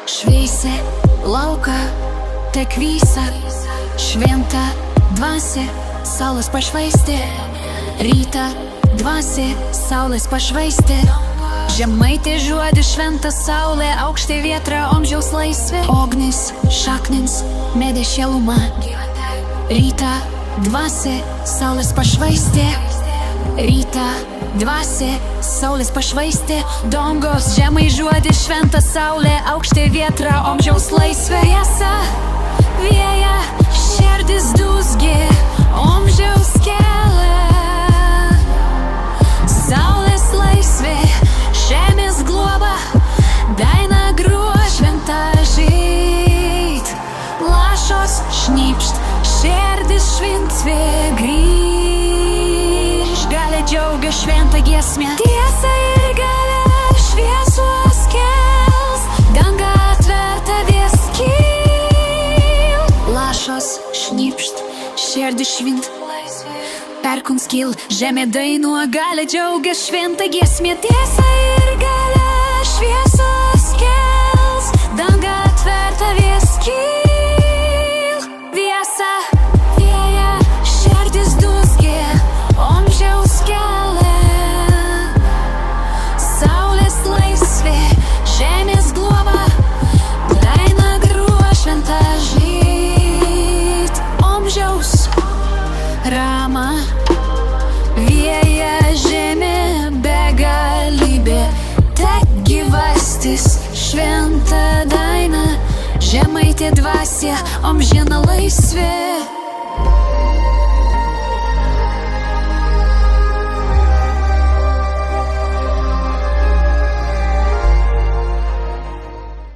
Šveisė lauką, tek vysa, šventa dvasia, saulės pašvaistė. Rytą dvasia, saulės pašvaistė. Žemaitė žodį šventa saulė, aukštė vietra, amžiaus laisvė. Ognis, šaknins, medė šėluma. Rytą dvasia, saulės pašvaistė. Rytą dvasia, saulės pašvaistė. Dangos, žemai žodį šventa saulė, aukštė vietra, amžiaus laisvė. Tiesa, vėja, širdis dūzgė, amžiaus kelią. Saulės laisvė, žemės globa, daina gruo šventa žyt. Lašos šnypšt, širdis švintvė grįž. Galia džiaugia šventa giesmė, tiesa ir galia šviesos kels. Danga atverta vieskyl. Lašos šnypšt, širdis švint. Perkūns kyl, žemė dainuoja, galia džiaugia šventa giesmė. Tiesa ir galia šviesos kels. Danga atverta vieskyl. Viesa, vėja, širdis dūzgė, amžiaus kelią. Saulės laisvė, žemės globa, daina gruo šventa žyt. Amžiaus rama, vėja, žemė, begalybė, tek gyvastis, šventa daina. Žemaitė dvasia, amžina laisvė.